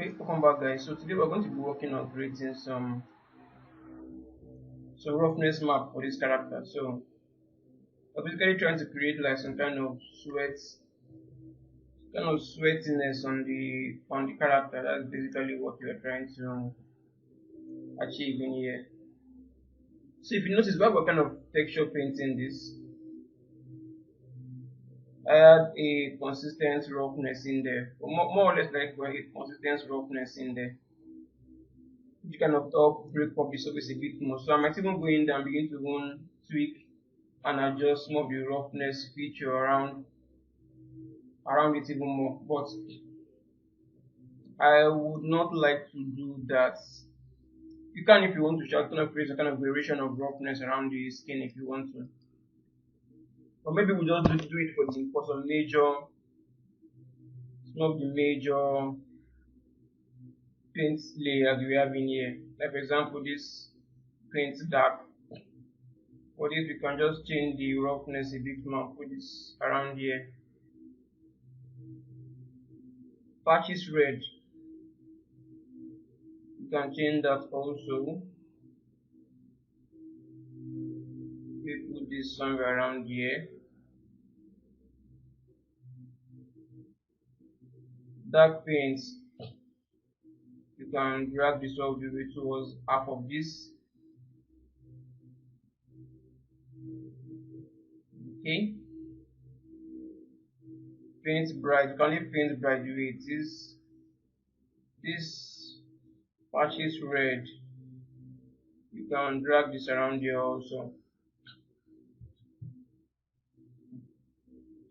Okay, welcome back guys. So today we're going to be working on creating some roughness map for this character. So we're basically trying to create like some kind of sweatiness on the character. That's basically what we are trying to achieve in here. So if you notice, while we're kind of texture painting this, I had a consistent roughness in there, more or less like a consistent roughness in there. You kind of help break up the surface a bit more. So I might even go in there and begin to even tweak and adjust some of the roughness feature around it even more. But I would not like to do that. You can, if you want to, kind of create a kind of variation of roughness around the skin if you want to. Or maybe we just do it for some of the major paint layers we have in here. Like for example, this paint dark. For this, we can just change the roughness a bit more. Put this around here. Patches red. You can change that also. We put this somewhere around here. Dark paints. You can drag this all the way towards half of this. Okay. Paint bright. You can leave paint bright the way it is. This patches red. You can drag this around here also.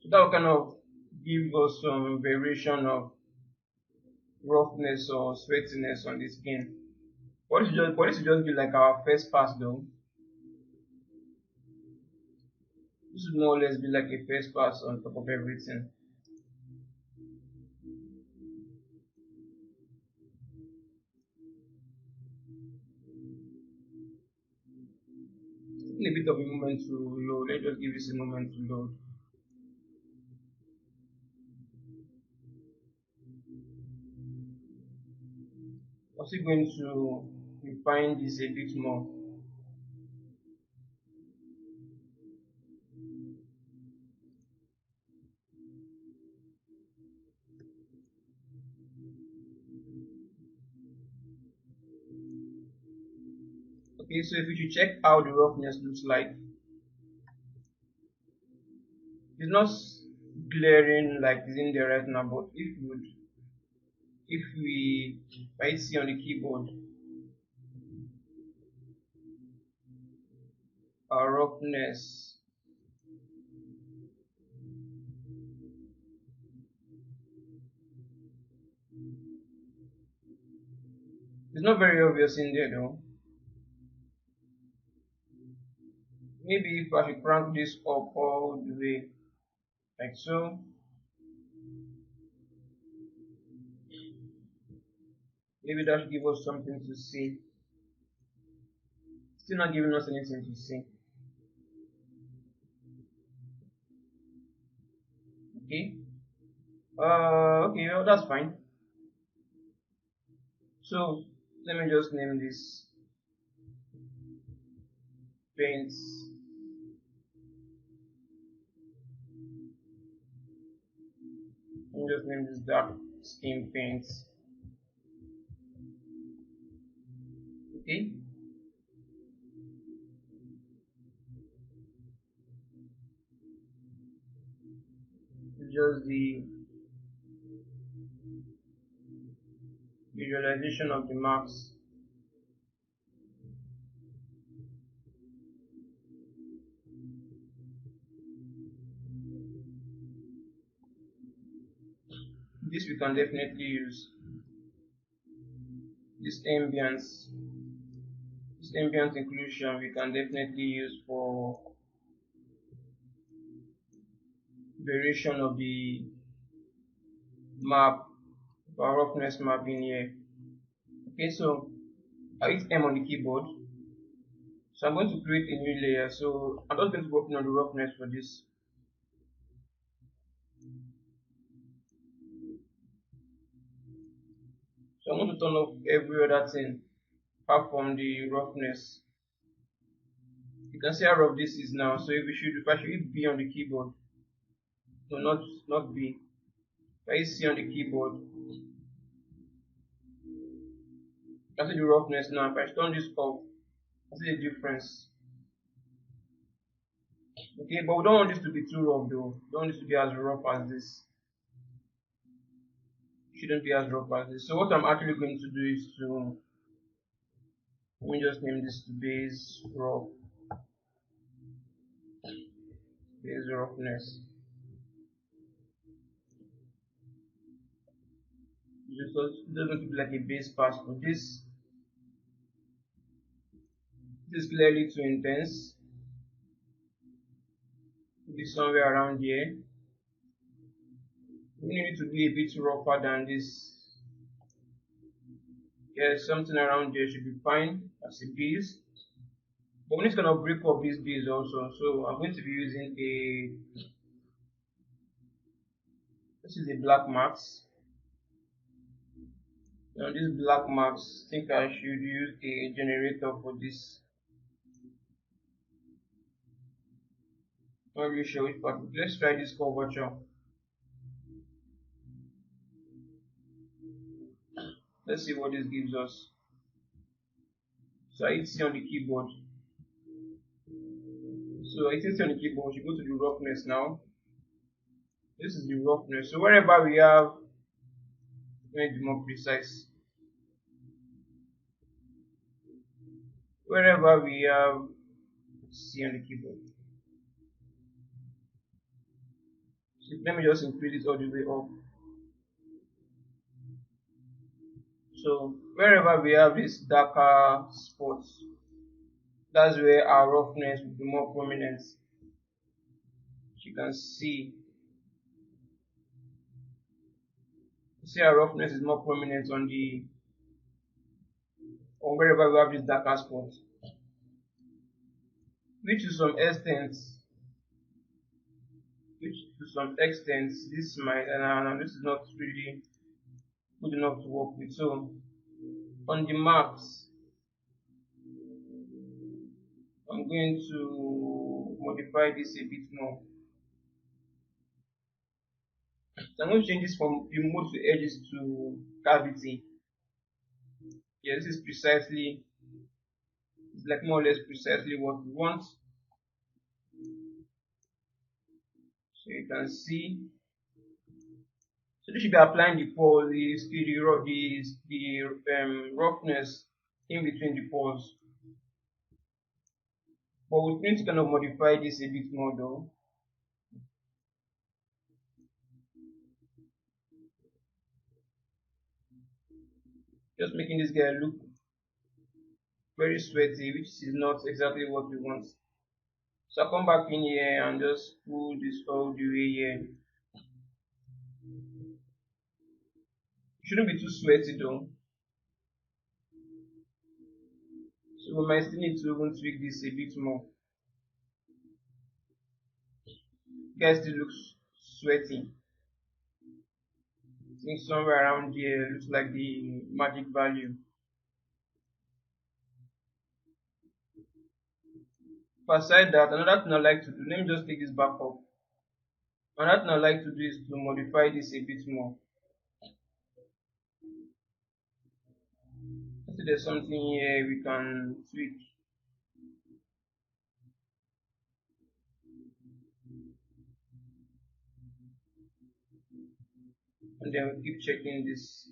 So that will kind of give us some variation of roughness or sweatiness on the skin. What is just be like our first pass though. This would more or less be like a first pass on top of everything. Taking a bit of a moment to load. Let's just give this a moment to load. I'm still going to refine this a bit more. Okay, so if you should check how the roughness looks like, it's not glaring like it's in there right now, but if we might see on the keyboard, our roughness it's not very obvious in there though. Maybe if I should crank this up all the way, like so. Maybe that should give us something to see. Still not giving us anything to see. Okay. Okay, well, that's fine. So let me just name this paints. Let me just name this dark skin paints. Okay. It's just the visualization of the marks. This we can definitely use. This ambient inclusion we can definitely use for variation of the map, our roughness map in here. Okay, so I hit M on the keyboard. So I'm going to create a new layer. So I'm just going to work on the roughness for this. So I'm going to turn off every other thing apart from the roughness. You can see how rough this is now. So if I should hit B on the keyboard, no, not B. If I hit C on the keyboard, I see the roughness now. If I turn this off, I see the difference. Okay, but we don't want this to be too rough though. We don't want this to be as rough as this. It shouldn't be as rough as this. So what I'm actually going to do is to, let me just name this to base rough, base roughness. Just going to be like a base pass for this. This is clearly too intense. Be somewhere around here. We need it to be a bit rougher than this. Yeah, something around there should be fine as a base. But we're just gonna break up this base also. So I'm going to be using this is a black max. Now this black max, I think I should use a generator for this. Not really sure which part. Let's try this curvature. Let's see what this gives us. So I hit C on the keyboard. So I hit C on the keyboard. We should go to the roughness now. This is the roughness. So wherever we have, let me be more precise. Wherever we have C on the keyboard. So let me just increase it all the way up. So wherever we have these darker spots, that's where our roughness will be more prominent. As you can see our roughness is more prominent on wherever we have these darker spots. Which to some extent, this might, and this is not really good enough to work with. So on the max, I'm going to modify this a bit more. So I'm going to change this from remove to edges to cavity. Yeah, this is precisely, it's like more or less precisely what we want. So you can see. So this should be applying the pore, the roughness in between the pores. But we need to kind of modify this a bit more though. Just making this guy look very sweaty, which is not exactly what we want. So I come back in here and just pull this all the way here. It shouldn't be too sweaty though. So we might still need to even tweak this a bit more. Guys, still looks sweaty. I think somewhere around here looks like the magic value. Aside that, another thing I like to do, let me just take this back up. Another thing I like to do is to modify this a bit more. So there's something here we can tweak. And then we keep checking this.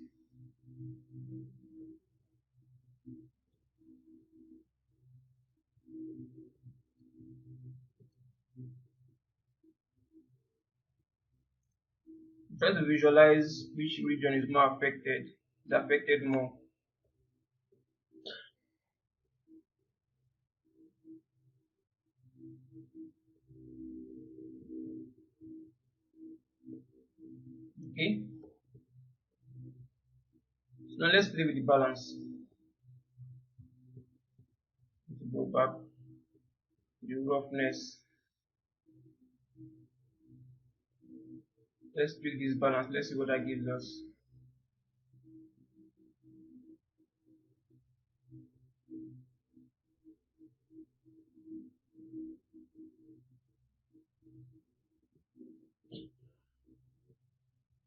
Try to visualize which region is more affected, is affected more. Okay. So now let's play with the balance. Go back to the roughness. Let's tweak this balance. Let's see what that gives us.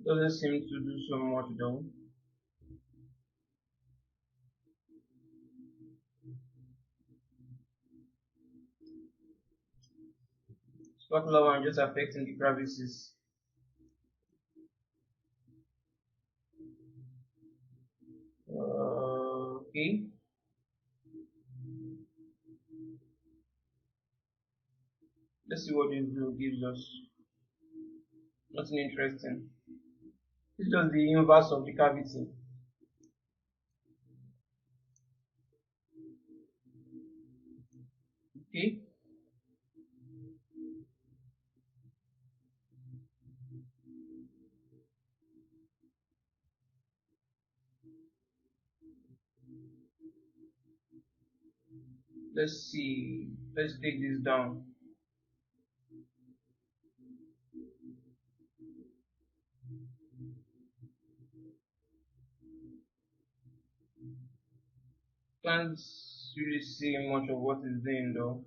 Doesn't seem to do so much though. Spatula one just affecting the crevices. Okay. Let's see what this blue gives us. Nothing interesting. It's just the inverse of the cavity. Okay. Let's see. Let's take this down. Can't really see much of what it's doing though.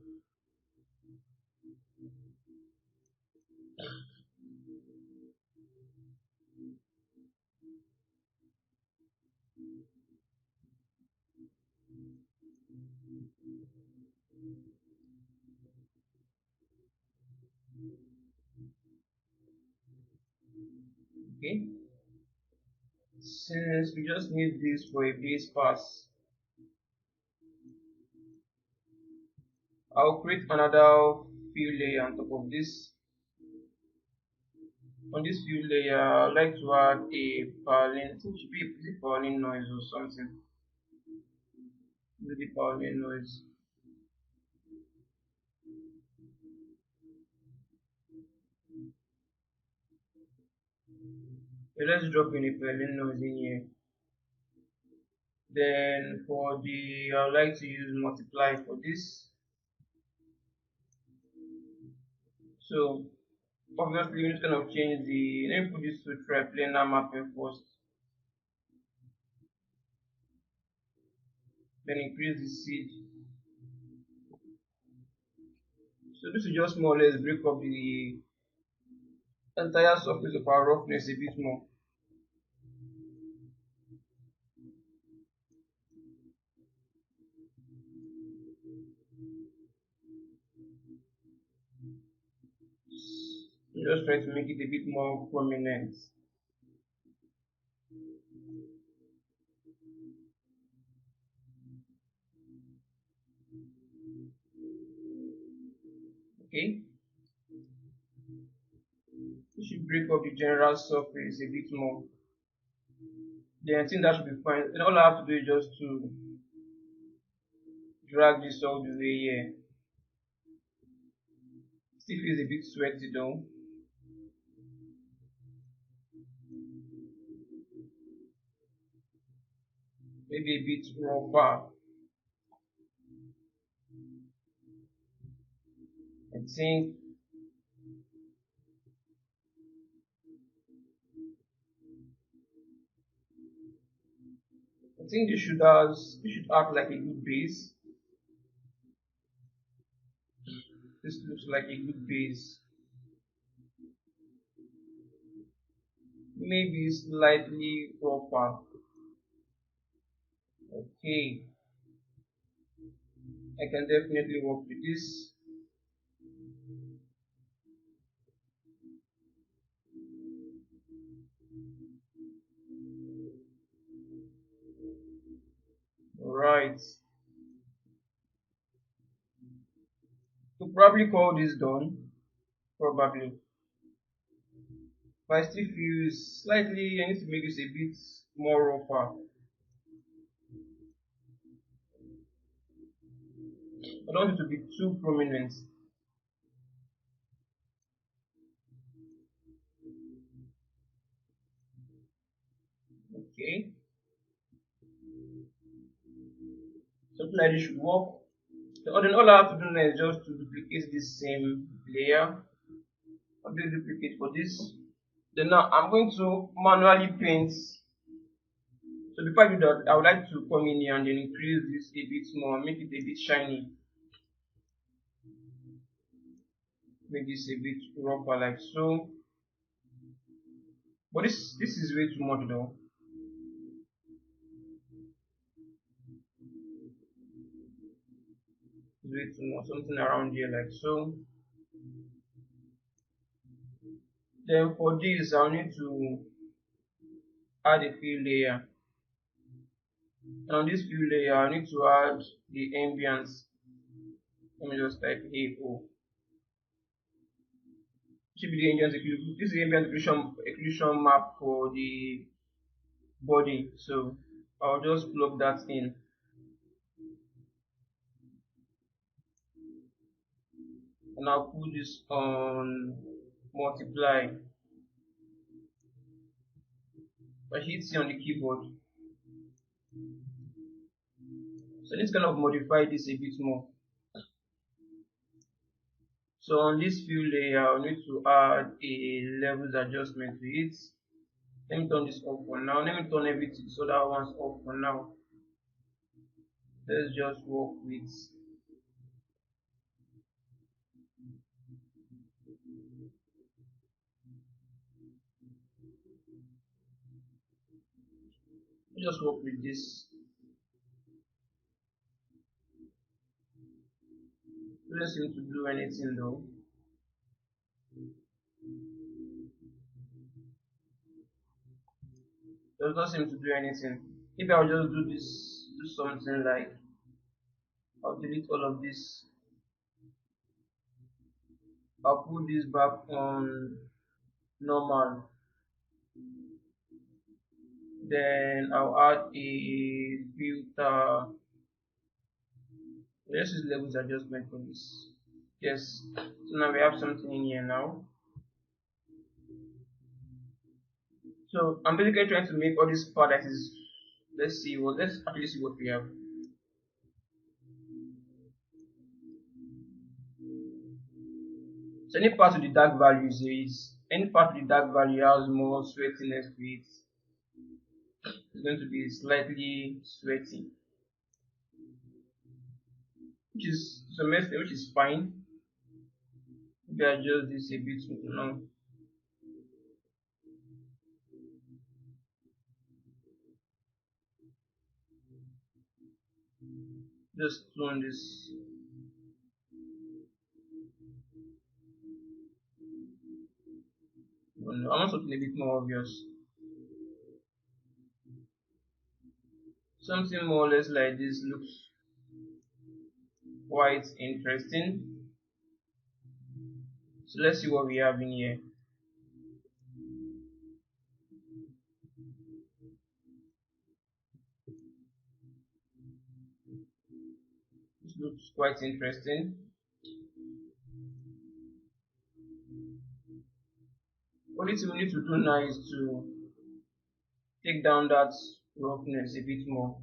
Okay. Since we just need this for a base pass, I'll create another fill layer on top of this. On this fill layer, I like to add a Berlin. I think it should be a Berlin noise or something. The Berlin noise. So let's drop in a Berlin noise in here. Then for the, I like to use multiply for this. So obviously we need to kind of change the, let me put this to triplanar mapping first. Then increase the seed. So this is just more or less break up the entire surface of our roughness a bit more. Just try to make it a bit more prominent. Okay, you should break up the general surface a bit more. Then I think that should be fine. And all I have to do is just to drag this all the way here. Still feels a bit sweaty though. Maybe a bit rougher. I think this should act like a good base. This looks like a good base. Maybe slightly rougher. Okay, I can definitely work with this. Alright. To probably call this done. Probably. But I still feel slightly, I need to make this a bit more rougher. I don't want it to be too prominent. Okay. Something like this should work. So then all I have to do now is just to duplicate this same layer. I'll do duplicate for this. Then now I'm going to manually paint So before I do that, I would like to come in here and then increase this a bit more, make it a bit shiny, make this a bit rougher like so. But this is way too much though. It's way too much, something around here like so. Then for this, I'll need to add a fill layer. And on this fill layer, I need to add the ambience. Let me just type AO. Should be the ambience occlusion. This is the ambient occlusion map for the body. So I'll just plug that in. And I'll put this on multiply. I hit C on the keyboard. So let's kind of modify this a bit more. So on this fill layer, I'll need to add a levels adjustment to it. Let me turn this off for now. Let me turn everything so that one's off for now. Let's just work with this. It doesn't seem to do anything though. Does not seem to do anything. If I'll just do something like I'll delete all of this. I'll put this back on normal. Then I'll add a filter. Let's use levels adjustment for this. Yes. So now we have something in here now. So I'm basically trying to make all this part that is. Let's actually see what we have. So any part of the dark value any part of the dark value has more sweatiness to it. It's going to be slightly sweaty, which is semester, which is fine. Maybe adjust this a bit now. Just tone this. Oh no, I want something a bit more obvious. Something more or less like this looks quite interesting. So let's see what we have in here. This looks quite interesting. Only thing we need to do now is to take down that roughness a bit more.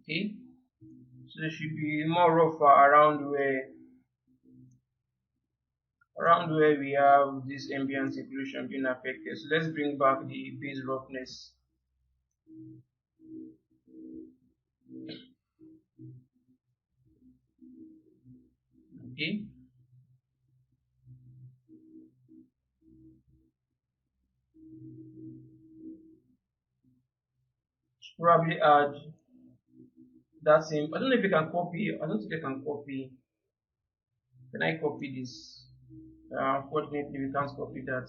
Okay, so there should be more rougher around where we have this ambient occlusion being affected. So let's bring back the base roughness. Okay. Should probably add that same. I don't know if you can copy. I don't think I can copy. Can I copy this? Unfortunately, we can't copy that.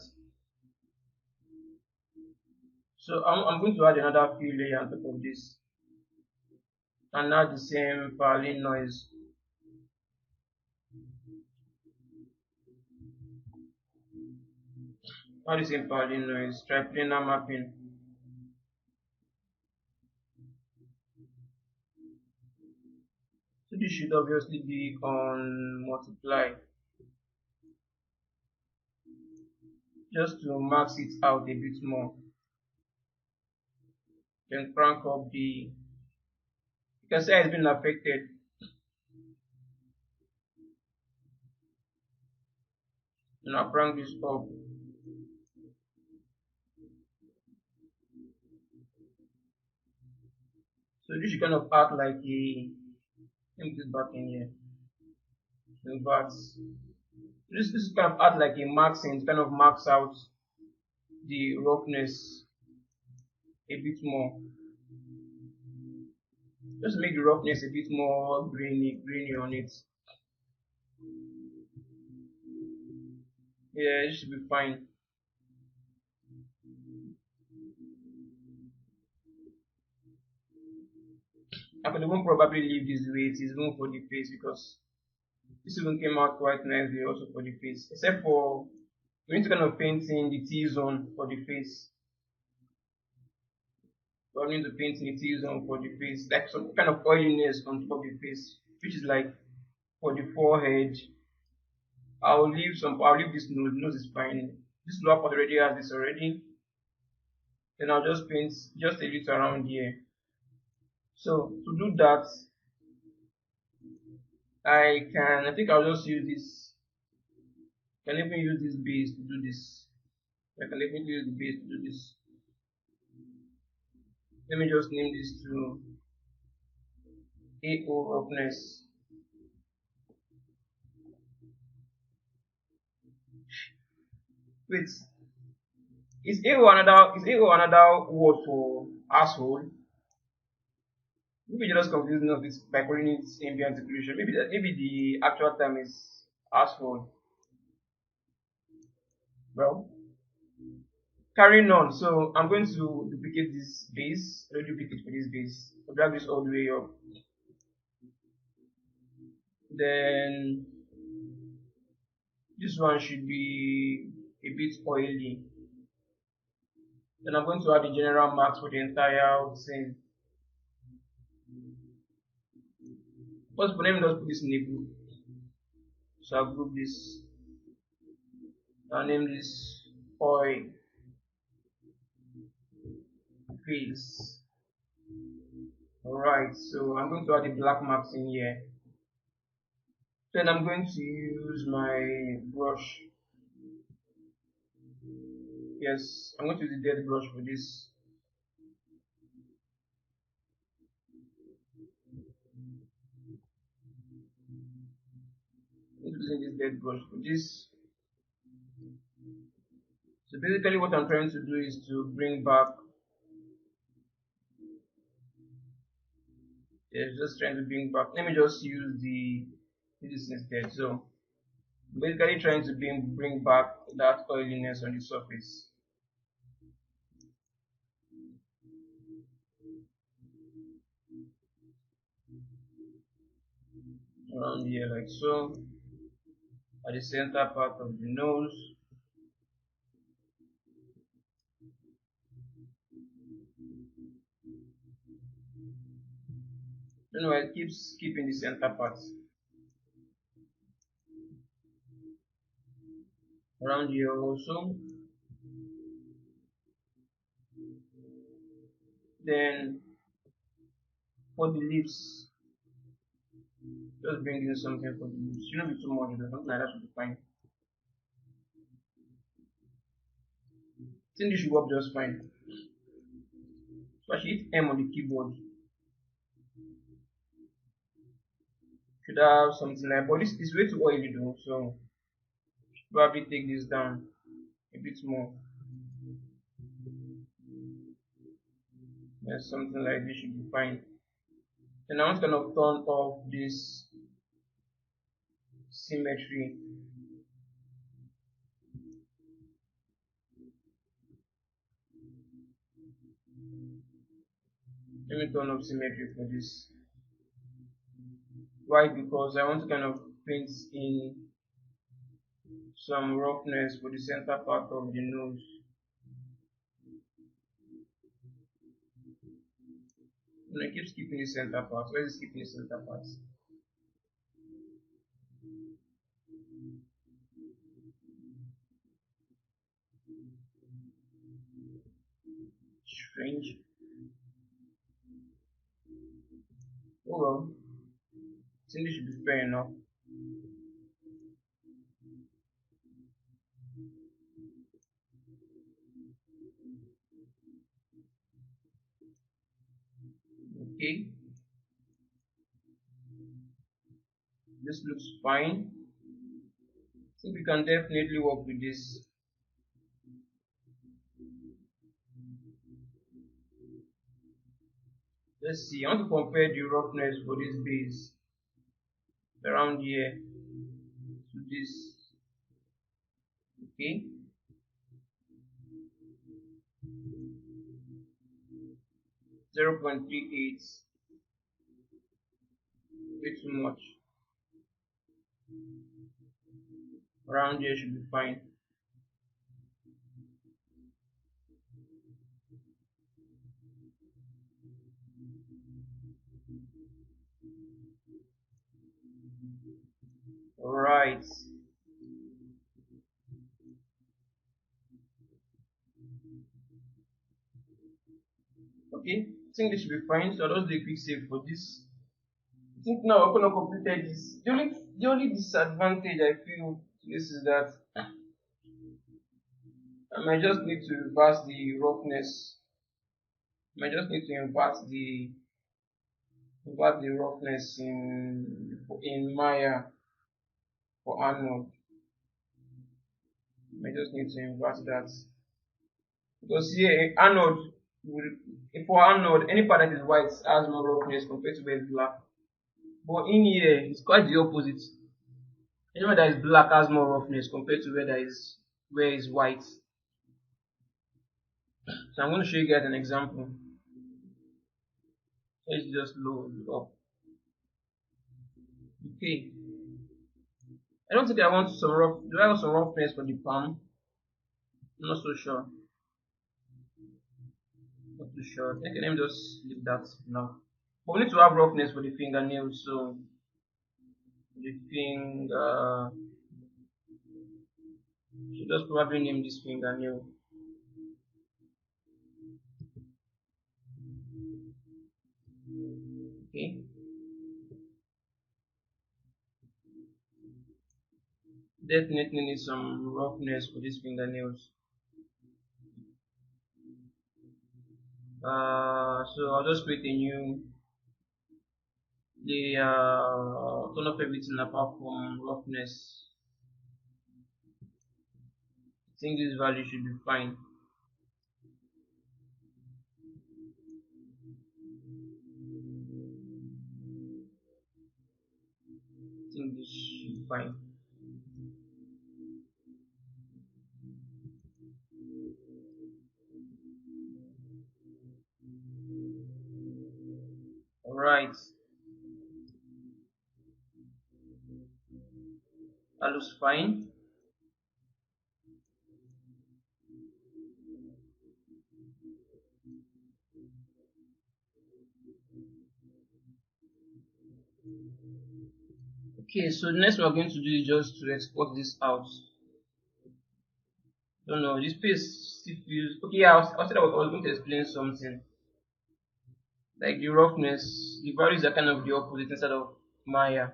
So I'm going to add another fill layer on top of this, and now the same Berlin noise. Now the same Berlin noise. Triplanar mapping. So this should obviously be on multiply, just to max it out a bit more. Then crank up the. You can see it's been affected. and I'll crank this up. So this should kind of act like a, let me put it back in here. Invert. This is kind of act like a marking, kind of marks out the roughness a bit more. Just make the roughness a bit more grainy on it. Yeah, it should be fine. I could even probably leave this way it is even for the face, because this even came out quite nicely also for the face. Except for we need to kind of paint in the T-zone for the face. So I need to paint in the T-zone for the face, like some kind of oiliness on top of the face, which is like for the forehead. I'll leave this nose. Nose is fine. This lower part already has this already. Then I'll just paint just a little around here. So to do that, I think I'll just use this. I can even use this base to do this. I can even use the base to do this. Let me just name this to AO roughness. Wait, is AO another word for asshole? Maybe you're just confusing of this by calling it ambient occlusion. Maybe the actual term is asshole. Well, carrying on. So I'm going to duplicate this base. I'll duplicate for this base. I'll drag this all the way up. Then this one should be a bit oily. Then I'm going to add the general marks for the entire thing. First, let me just put this in a group. So I'll group this. I'll name this oil face. Alright, so I'm going to add the black marks in here. Then I'm going to use my brush. Yes, I'm going to use the dead brush for this. I'm using this dead brush for this. So basically what I'm trying to do is to bring back, just trying to bring back, let me just use this instead. So basically trying to bring back that oiliness on the surface. Around here like so, at the center part of the nose. Anyway, it keeps keeping the center part. Around here also. Then for the lips, just bring in something for the lips. Shouldn't be too much, but something like that should be fine. I think this should work just fine. So I should hit M on the keyboard. Should have something like, but this is way too oily though, so probably take this down a bit more. Yes, something like this should be fine. And I'm just gonna turn off this symmetry. Let me turn off symmetry for this. Why? Because I want to kind of paint in some roughness for the center part of the nose. And I keep skipping the center part. Where is skipping the center part? Strange. Oh well. I think this should be fair enough. Okay, this looks fine. I think we can definitely work with this. Let's see, I want to compare the roughness for this base around here to this. Okay, 0.38, way too much. Around here should be fine. Alright. Okay, I think this should be fine. So I'll just do a quick save for this. I think now I'm gonna complete this. The only disadvantage I feel to this is that I might just need to reverse the roughness. I might just need to invert the roughness in Maya for Arnold. I might just need to invert that. Because here Arnold for Arnold, any part that is white has more roughness compared to where it's black. But in here it's quite the opposite. Anywhere that is black has more roughness compared to where is white. So I'm going to show you guys an example. Let's just load it up. Okay. I don't think I want some rough. Do I want some roughness for the palm? I'm not so sure. Not too sure. Okay, let me just leave that now. But we need to have roughness for the fingernails. So the finger should just probably name this fingernail. Okay. Definitely need some roughness for these fingernails. So I'll just create a new. They turn off everything apart from roughness. I think this value should be fine. I think this should be fine. Alright, that looks fine. Okay, so the next we're going to do is just to export this out. Don't know, this page still feels okay. Yeah, I was going to explain something. Like the roughness, the values are kind of the opposite instead of Maya.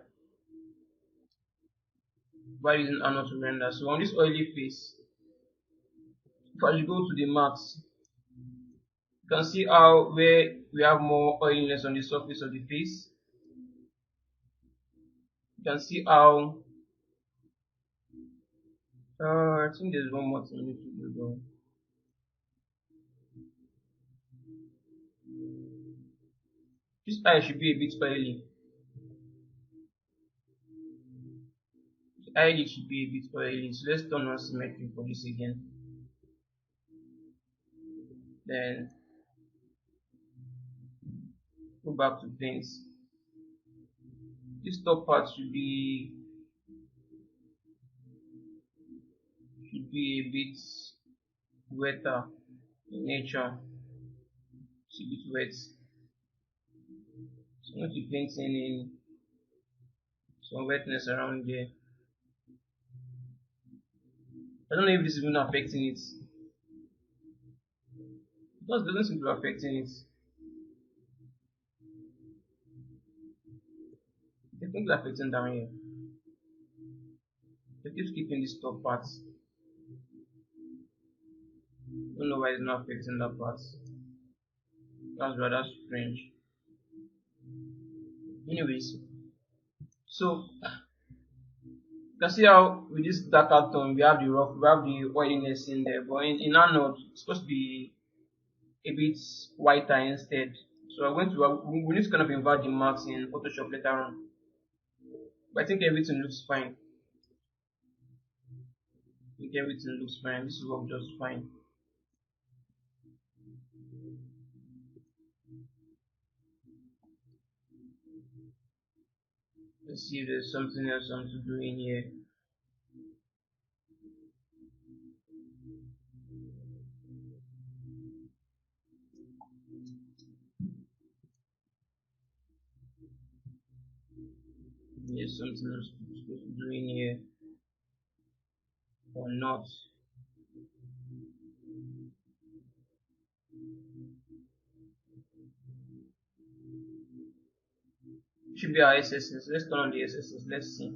By using Arnold to render. So on this oily face, if I go to the max, you can see how where we have more oiliness on the surface of the face. You can see how I think there's one more thing we need to do though. This eye should be a bit oily. The eyelid should be a bit oily. So let's turn on symmetry for this again. Then go back to paints. This top part should be a bit wetter in nature. It's a bit wet. So I'm going to be painting in some wetness around there. I don't know if this is even affecting it. It just doesn't seem to be affecting it. I think it's affecting down here. I keep keeping this top part. I don't know why it's not affecting that part. That's rather strange. Anyways, so you can see how with this darker tone we have the rough, we have the oiliness in there, but in our node it's supposed to be a bit whiter instead. So I'm going to we need to kind of invert the marks in Photoshop later on. But I think everything looks fine. I think everything looks fine. This will work just fine. Let's see if there's something else I'm to do in here. There's something I'm supposed to do in here or not. Should be our SSS. Let's turn on the SSS. Let's see.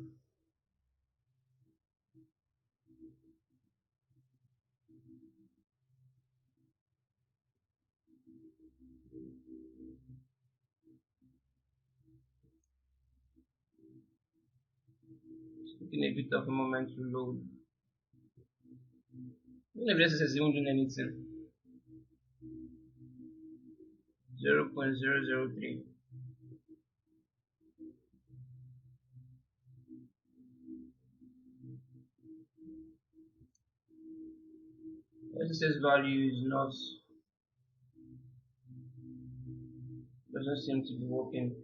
It's taking a bit of a moment to load. I don't know if SSS is even doing anything. 0.003. SSS value is not, doesn't seem to be working.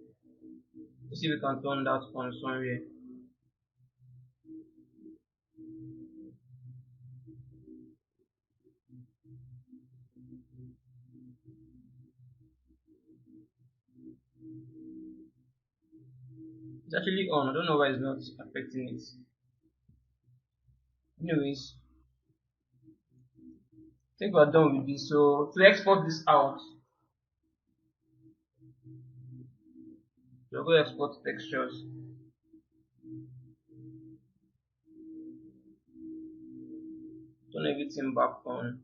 Let's see if we can turn that on somewhere. It's actually on. I don't know why it's not affecting it. Anyways, I think we're done with this. So to export this out, we'll go export textures. Turn everything back on.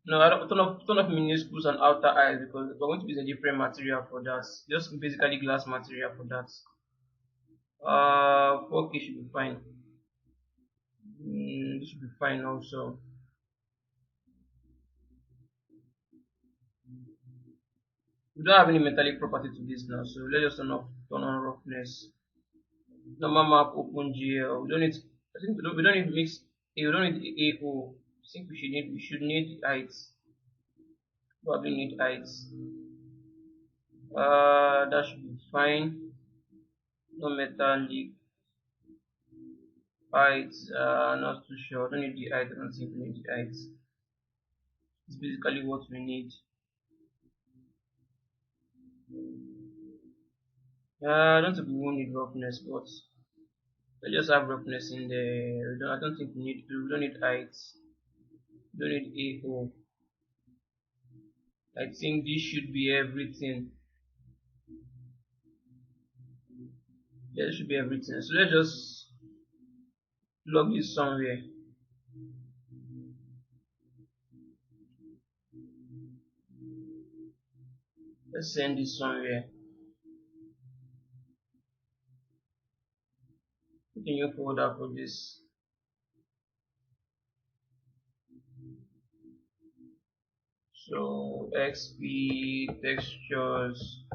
No, I don't turn off minuscules and outer eyes because we're going to use a different material for that. Just basically glass material for that. 4K should be fine. This should be fine also. We don't have any metallic property to this now, so let's just turn on roughness. Normal map, open GL. We don't need. I think we don't need mix. We don't need AO. I think we should need heights. Probably need heights. That should be fine. No metallic heights. Not too sure. Don't need the height. I don't think we need the heights. It's basically what we need. I don't think we won't need roughness, but I just have roughness in there. I don't think we don't need heights. We don't need AO. I think this should be everything. Yeah, this should be everything. So let's just log this somewhere. Let's send this somewhere. Put a new folder for this. So XP textures.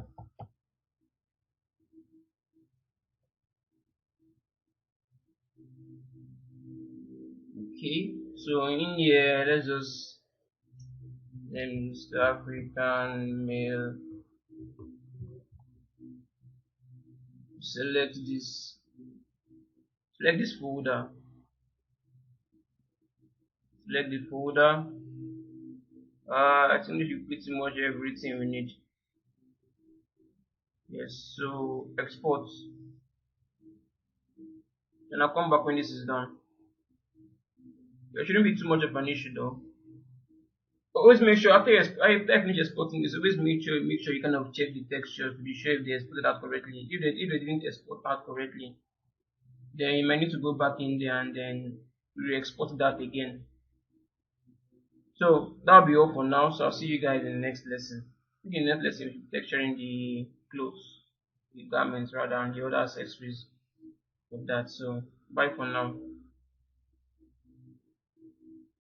Okay, so in here let's just name Mr. African male. Select this folder. Select the folder. I think this should pretty much everything we need. Yes, so export. Then I'll come back when this is done. There shouldn't be too much of an issue though. But always make sure after you finish exporting this, always make sure you kind of check the textures to be sure if they exported out correctly. If they didn't export out correctly, then you might need to go back in there and then re-export that again. So that'll be all for now. So I'll see you guys in the next lesson. In the next lesson, we'll be texturing the clothes. the garments rather and the other accessories of that. So bye for now.